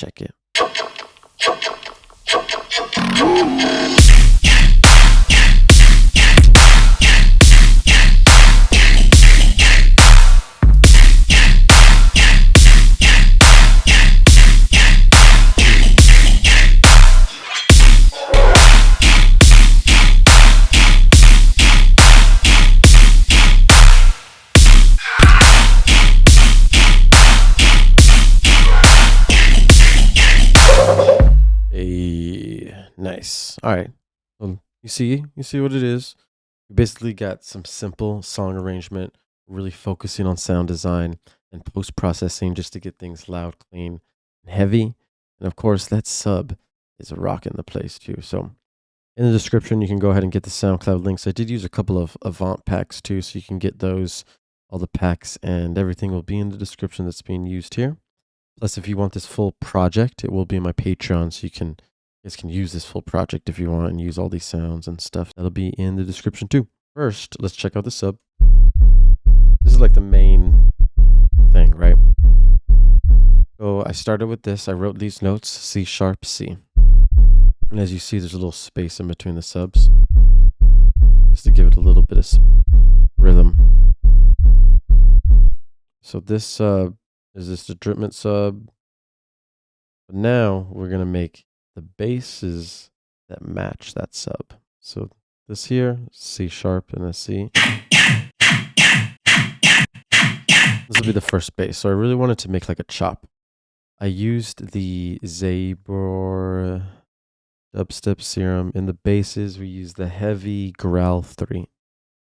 check it. Nice. All right. You see what it is. We basically got some simple song arrangement, really focusing on sound design and post processing just to get things loud, clean, and heavy. And of course, that sub is rocking the place too. So in the description, you can go ahead and get the SoundCloud links. I did use a couple of AVANT packs too, so you can get those, all the packs, and everything will be in the description that's being used here. Plus, if you want this full project, it will be in my Patreon, so you guys can use this full project if you want and use all these sounds and stuff. That'll be in the description too. First, let's check out the sub. This is like the main thing, right? So I started with this. I wrote these notes, C sharp, C. And as you see, there's a little space in between the subs, just to give it a little bit of rhythm. So this sub is this the Dripment sub. But now we're going to make the basses that match that sub. So this here, C sharp and a C. This will be the first bass. So I really wanted to make like a chop. I used the Zabor dubstep serum. In the basses, we used the heavy growl 3.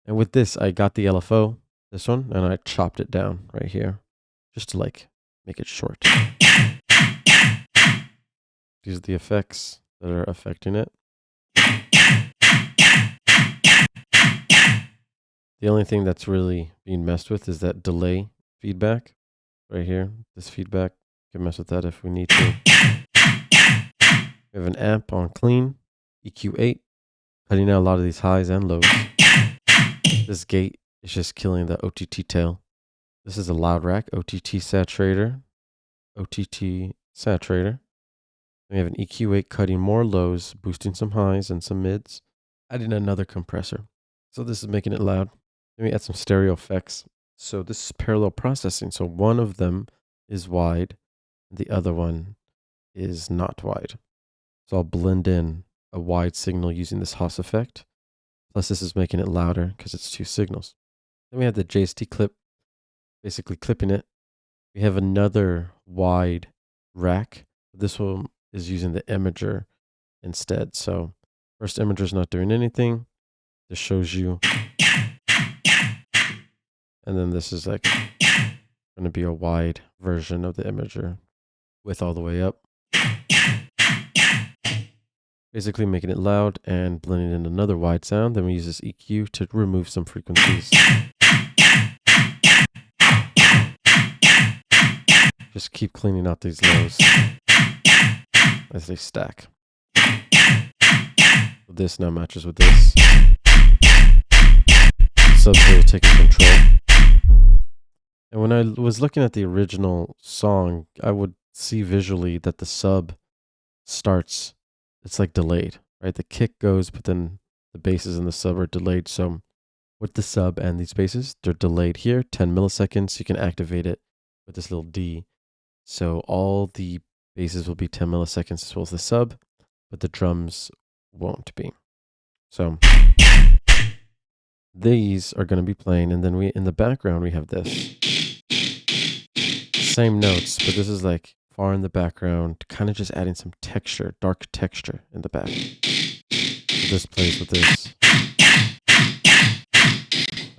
And with this, I got the LFO, this one, and I chopped it down right here, just to like make it short. These are the effects that are affecting it. The only thing that's really being messed with is that delay feedback right here. This feedback, we can mess with that if we need to. We have an amp on clean, EQ 8, cutting out a lot of these highs and lows. This gate is just killing the OTT tail. This is a loud rack, OTT saturator. We have an EQ 8 cutting more lows, boosting some highs and some mids, adding another compressor. So this is making it loud. Then we add some stereo effects. So this is parallel processing. So one of them is wide, and the other one is not wide. So I'll blend in a wide signal using this Haas effect. Plus this is making it louder because it's 2 signals. Then we have the JST clip, basically clipping it. We have another wide rack. This one is using the imager instead. So first imager is not doing anything. This shows you. And then this is like going to be a wide version of the imager, width all the way up. Basically making it loud and blending in another wide sound. Then we use this EQ to remove some frequencies. Just keep cleaning out these lows as they stack. This now matches with this. Subs are taking control. And when I was looking at the original song, I would see visually that the sub starts, it's like delayed, right? The kick goes, but then the basses and the sub are delayed. So with the sub and these basses, they're delayed here, 10 milliseconds. You can activate it with this little D. So all the basses will be 10 milliseconds as well as the sub, but the drums won't be. So these are going to be playing, and then in the background we have this. Same notes, but this is like far in the background, kind of just adding some texture, dark texture in the back. So this plays with this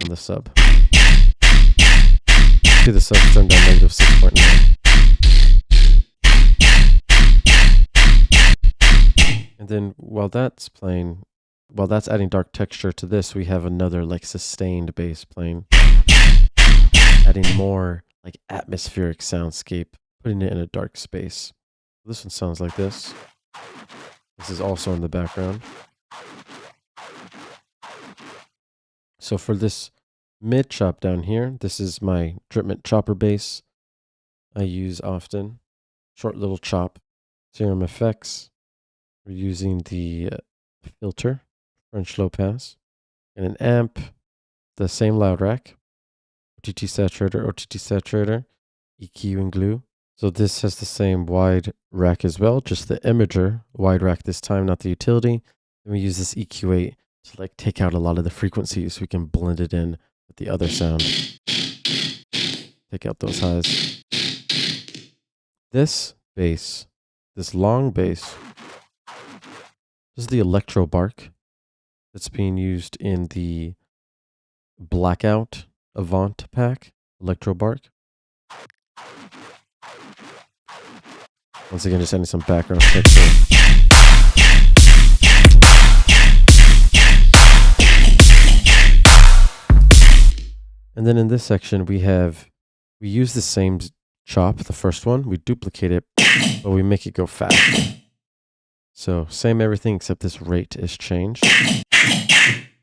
on the sub. See the sub turned down negative 6.9. And then while that's playing, while that's adding dark texture to this, we have another like sustained bass playing, adding more like atmospheric soundscape, putting it in a dark space. This one sounds like this. This is also in the background. So for this mid chop down here, this is my Dripment chopper bass I use often. Short little chop, Serum effects. We're using the filter, French low pass, and an amp, the same loud rack, OTT saturator, EQ and glue. So this has the same wide rack as well, just the imager wide rack this time, not the utility. And we use this EQ8 to like take out a lot of the frequencies so we can blend it in with the other sound. Take out those highs. This bass, this long bass, this is the electro bark that's being used in the Blackout AVANT pack, electro bark. Once again, just adding some background texture. And then in this section, we use the same chop, the first one. We duplicate it, but we make it go fast. So same everything except this rate is changed.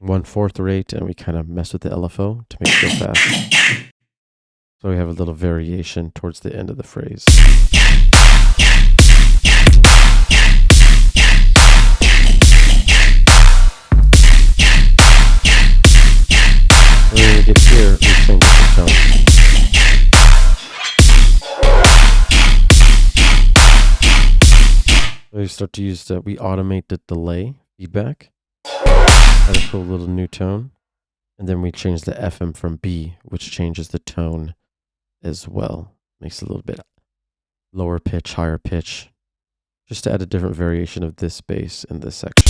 1/4 rate, and we kind of mess with the LFO to make it go fast. So we have a little variation towards the end of the phrase. And when we get here, we change the tone. So we start to use we automate the delay feedback. Add a cool little new tone. And then we change the FM from B, which changes the tone as well. Makes it a little bit lower pitch, higher pitch. Just to add a different variation of this bass in this section.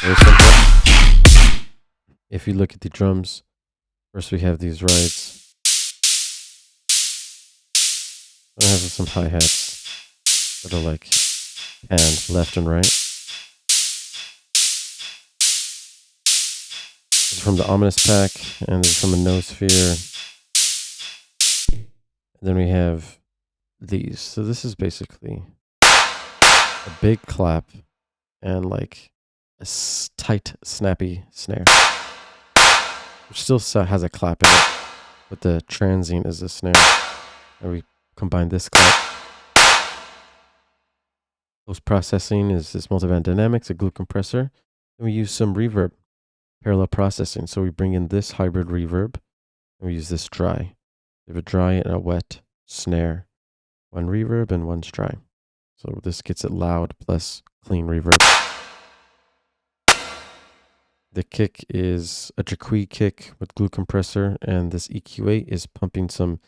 Very simple. If you look at the drums, first we have these rides. I have some hi-hats that are like panned left and right. This is from the Ominous pack, and this is from a Noosphere. And then we have these. So this is basically a big clap and like a tight, snappy snare, which still has a clap in it, but the transient is the snare. And we combine this clap. Post-processing is this multiband dynamics, a glue compressor. And we use some reverb, parallel processing. So we bring in this hybrid reverb, and we use this dry. We have a dry and a wet snare. One reverb and one's dry. So this gets it loud plus clean reverb. The kick is a Jacqui kick with glue compressor, and this EQ8 is pumping some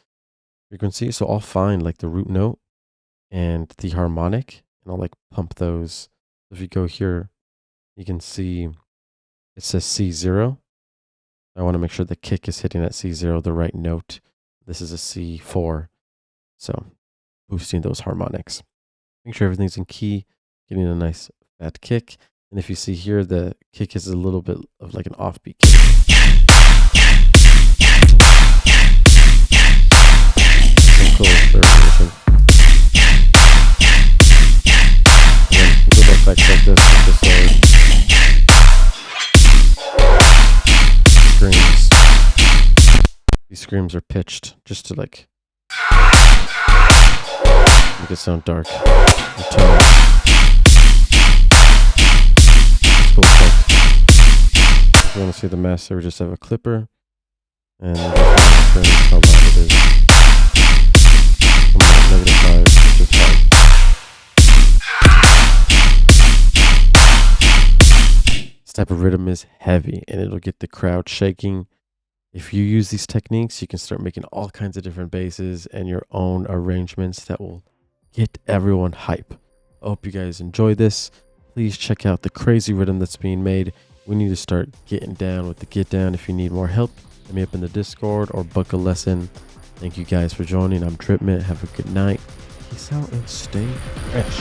frequency. So I'll find like the root note and the harmonic, and I'll like pump those. If you go here, you can see it says C0. I want to make sure the kick is hitting at C0, the right note. This is a C4. So boosting those harmonics. Make sure everything's in key, getting a nice fat kick. And if you see here, the kick is a little bit of like an offbeat kick. Some cool variation. And little effects like this with the screams. These screams are pitched just to like make it sound dark and tone. Cool effect. If you want to see the master, we just have a clipper and how loud it is. From -5 to 5. This type of rhythm is heavy and it'll get the crowd shaking. If you use these techniques, you can start making all kinds of different basses and your own arrangements that will get everyone hype. I hope you guys enjoy this. Please check out the crazy rhythm that's being made. We need to start getting down with the get down. If you need more help, hit me up in the Discord or book a lesson. Thank you guys for joining. I'm Dripment. Have a good night. Peace out and stay fresh.